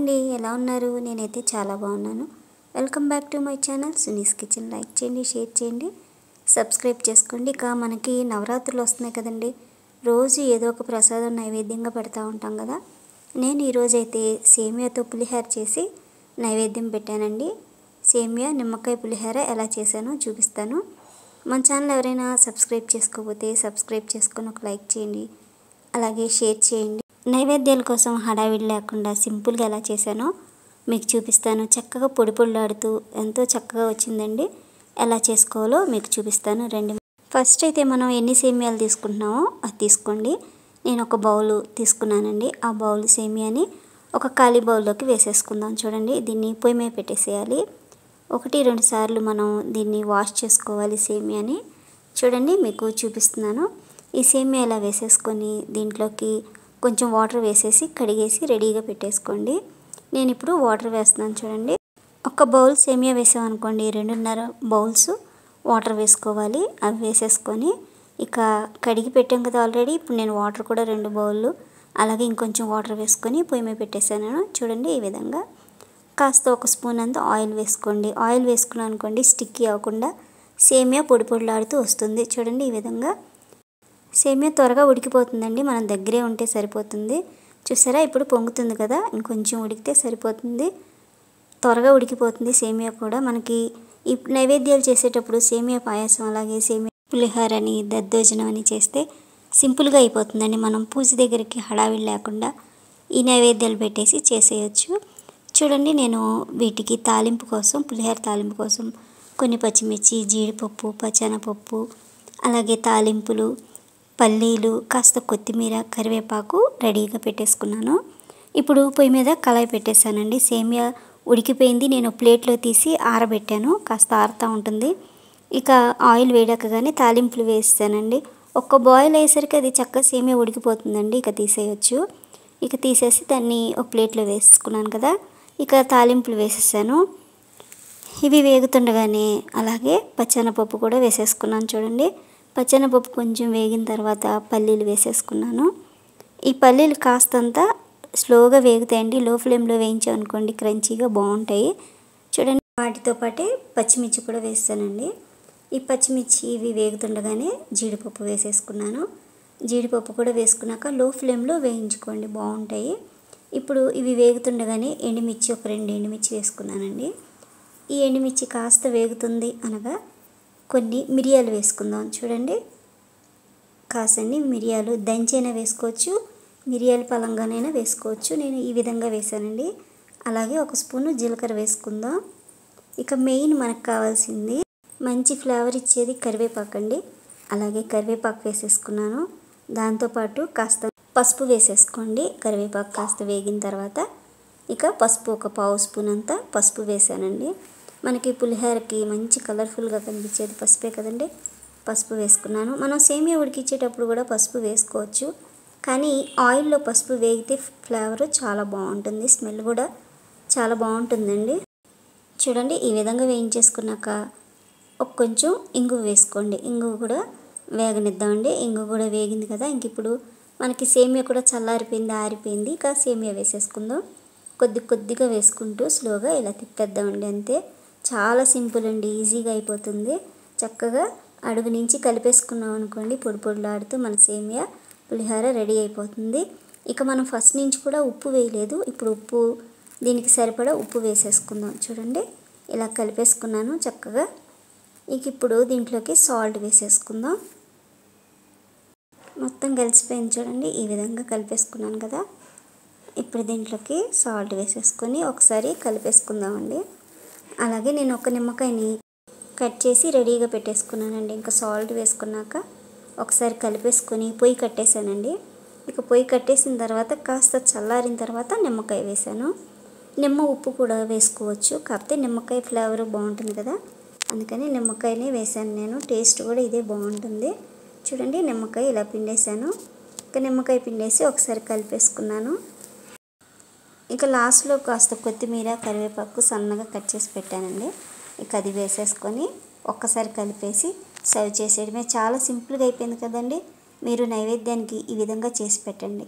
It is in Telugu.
అండి, ఎలా ఉన్నారు? నేనైతే చాలా బాగున్నాను. Welcome back to my channel Suni's kitchen. Like చేయండి, షేర్ చేయండి, సబ్స్క్రైబ్ చేసుకోండి. ఇక మనకి నవరాత్రులు వస్తున్నాయి కదండి. రోజు ఏదో ఒక ప్రసాదం నైవేద్యంగా పెడతా ఉంటాం కదా. నేను ఈరోజైతే సేమియాతో పులిహోర చేసి నైవేద్యం పెట్టానండి. సేమియా నిమ్మకాయ పులిహోర ఎలా చేశానో చూపిస్తాను. మన ఛానల్ ఎవరైనా సబ్స్క్రైబ్ చేసుకోకపోతే సబ్స్క్రైబ్ చేసుకొని ఒక లైక్ చేయండి, అలాగే షేర్ చేయండి. నైవేద్యాల కోసం హడావిడి లేకుండా సింపుల్గా ఎలా చేశానో మీకు చూపిస్తాను. చక్కగా పొడి పొడిలాడుతూ ఎంతో చక్కగా వచ్చిందండి. ఎలా చేసుకోవాలో మీకు చూపిస్తాను రండి. ఫస్ట్ అయితే మనం ఎన్ని సేమియాలు తీసుకుంటున్నామో అది తీసుకోండి. నేను ఒక బౌల్ తీసుకున్నానండి. ఆ బౌల్ సేమియాని ఒక ఖాళీ బౌల్లోకి వేసేసుకుందాం. చూడండి, దీన్ని పొయ్యి మీద పెట్టేసేయాలి. 1-2 సార్లు మనం దీన్ని వాష్ చేసుకోవాలి సేమియాని. చూడండి, మీకు చూపిస్తున్నాను. ఈ సేమియా ఇలా వేసేసుకొని దీంట్లోకి కొంచెం వాటర్ వేసేసి కడిగేసి రెడీగా పెట్టేసుకోండి. నేను ఇప్పుడు వాటర్ వేస్తున్నాను. చూడండి, ఒక బౌల్ సేమియా వేసామనుకోండి 2.5 బౌల్స్ వాటర్ వేసుకోవాలి. అవి వేసేసుకొని ఇక కడిగి పెట్టాం కదా ఆల్రెడీ. ఇప్పుడు నేను వాటర్ కూడా 2 బౌళ్ళు అలాగే ఇంకొంచెం వాటర్ వేసుకొని పొయ్యి మీద పెట్టేశాను. చూడండి, ఈ విధంగా కాస్త ఒక స్పూన్ అంత ఆయిల్ వేసుకోండి. ఆయిల్ వేసుకున్నాను అనుకోండి స్టిక్కీ అవ్వకుండా సేమియా పొడి పొడిలాడుతూ వస్తుంది. చూడండి, ఈ విధంగా సేమియా త్వరగా ఉడికిపోతుందండి. మనం దగ్గరే ఉంటే సరిపోతుంది. చూసారా, ఇప్పుడు పొంగుతుంది కదా, ఇంకొంచెం ఉడికితే సరిపోతుంది. త్వరగా ఉడికిపోతుంది సేమియా కూడా. మనకి ఈ నైవేద్యాలు చేసేటప్పుడు సేమియా పాయసం అలాగే సేమియా పులిహోరని దద్దోజనం అని చేస్తే సింపుల్గా అయిపోతుందండి. మనం పూజ దగ్గరికి హడావిడి లేకుండా ఈ నైవేద్యాలు పెట్టేసి చేసేయచ్చు. చూడండి, నేను వీటికి తాలింపు కోసం, పులిహోర తాలింపు కోసం కొన్ని పచ్చిమిర్చి, జీడిపప్పు, పచ్చెనపప్పు, అలాగే తాలింపులు, పల్లీలు, కాస్త కొత్తిమీర, కరివేపాకు రెడీగా పెట్టేసుకున్నాను. ఇప్పుడు పొయ్యి మీద కళాయి పెట్టేశానండి. సేమియా ఉడికిపోయింది. నేను ప్లేట్లో తీసి ఆరబెట్టాను. కాస్త ఆరుతూ ఉంటుంది. ఇక ఆయిల్ వేడకగానే తాలింపులు వేసానండి. ఒక్క బాయిల్ అయ్యేసరికి అది చక్కగా సేమియా ఉడికిపోతుందండి. ఇక తీసేయచ్చు. ఇక తీసేసి దాన్ని ఒక ప్లేట్లో వేసుకున్నాను కదా. ఇక తాలింపులు వేసేసాను. ఇవి వేగుతుండగానే అలాగే పచ్చెనపప్పు కూడా వేసేసుకున్నాను. చూడండి, పచ్చెనపప్పు కొంచెం వేగిన తర్వాత పల్లీలు వేసేసుకున్నాను. ఈ పల్లీలు కాస్తంత స్లోగా వేగుతాయండి. లో ఫ్లేమ్లో వేయించామనుకోండి క్రంచీగా బాగుంటాయి. చూడండి, వాటితో పాటే పచ్చిమిర్చి కూడా వేస్తానండి. ఈ పచ్చిమిర్చి ఇవి వేగుతుండగానే జీడిపప్పు వేసేసుకున్నాను. జీడిపప్పు కూడా వేసుకున్నాక లో ఫ్లేమ్లో వేయించుకోండి, బాగుంటాయి. ఇప్పుడు ఇవి వేగుతుండగానే ఎండుమిర్చి ఒక 2 ఎండుమిర్చి వేసుకున్నానండి. ఈ ఎండుమిర్చి కాస్త వేగుతుంది అనగా కొన్ని మిరియాలు వేసుకుందాం. చూడండి, కాసన్ని మిరియాలు దంచైనా వేసుకోవచ్చు, మిరియాల పలంగానైనా వేసుకోవచ్చు. నేను ఈ విధంగా వేసానండి. అలాగే ఒక స్పూను జీలకర్ర వేసుకుందాం. ఇక మెయిన్ మనకు కావాల్సింది మంచి ఫ్లేవర్ ఇచ్చేది కరివేపాకు అండి. అలాగే కరివేపాకు వేసేసుకున్నాను. దాంతోపాటు కాస్త పసుపు వేసేసుకోండి. కరివేపాకు కాస్త వేగిన తర్వాత ఇక పసుపు ఒక పావు స్పూన్ అంతా పసుపు వేసానండి. మనకి పులిహోరకి మంచి కలర్ఫుల్గా కనిపించేది పసుపే కదండి. పసుపు వేసుకున్నాను. మనం సేమియా ఉడికించేటప్పుడు కూడా పసుపు వేసుకోవచ్చు, కానీ ఆయిల్లో పసుపు వేగితే ఫ్లేవర్ చాలా బాగుంటుంది, స్మెల్ కూడా చాలా బాగుంటుందండి. చూడండి, ఈ విధంగా వేయించేసుకున్నాక కొంచెం ఇంగువ వేసుకోండి. ఇంగువ కూడా వేగనిద్దామండి. ఇంగువ కూడా వేగింది కదా. ఇంక ఇప్పుడు మనకి సేమియా కూడా చల్లారిపోయింది, ఆరిపోయింది. ఇక సేమియా వేసేసుకుందాం. కొద్దిగా వేసుకుంటూ స్లోగా ఇలా తిప్పేద్దామండి. అంతే, చాలా సింపుల్ అండి, ఈజీగా అయిపోతుంది. చక్కగా అడుగు నుంచి కలిపేసుకున్నాం అనుకోండి పొడి పొడిలాడుతూ మన సేమియా పులిహోర రెడీ అయిపోతుంది. ఇక మనం ఫస్ట్ నుంచి కూడా ఉప్పు వేయలేదు. ఇప్పుడు ఉప్పు దీనికి సరిపడా ఉప్పు వేసేసుకుందాం. చూడండి, ఇలా కలిపేసుకున్నాను చక్కగా. ఇక ఇప్పుడు దీంట్లోకి సాల్ట్ వేసేసుకుందాం. మొత్తం కలిసిపోయింది. చూడండి, ఈ విధంగా కలిపేసుకున్నాను కదా. ఇప్పుడు దీంట్లోకి సాల్ట్ వేసేసుకొని ఒకసారి కలిపేసుకుందామండి. అలాగే నేను ఒక నిమ్మకాయని కట్ చేసి రెడీగా పెట్టేసుకున్నానండి. ఇంకా సాల్ట్ వేసుకున్నాక ఒకసారి కలిపేసుకొని పొయ్యి కట్టేశానండి. ఇక పొయ్యి కట్టేసిన తర్వాత కాస్త చల్లారిన తర్వాత నిమ్మకాయ వేసాను. ఉప్పు కూడా వేసుకోవచ్చు, కాకపోతే నిమ్మకాయ ఫ్లేవర్ బాగుంటుంది కదా, అందుకని నిమ్మకాయనే వేసాను నేను. టేస్ట్ కూడా ఇదే బాగుంటుంది. చూడండి, నిమ్మకాయ ఇలా పిండేశాను. ఇక నిమ్మకాయ పిండేసి ఒకసారి కలిపేసుకున్నాను. ఇక లాస్ట్లో కాస్త కొత్తిమీర, కరివేపాకు సన్నగా కట్ చేసి పెట్టానండి. ఇక అది వేసేసుకొని ఒక్కసారి కలిపేసి సర్వ్ చేసేయడమే. చాలా సింపుల్గా అయిపోయింది కదండి. మీరు నైవేద్యానికి ఈ విధంగా చేసి పెట్టండి.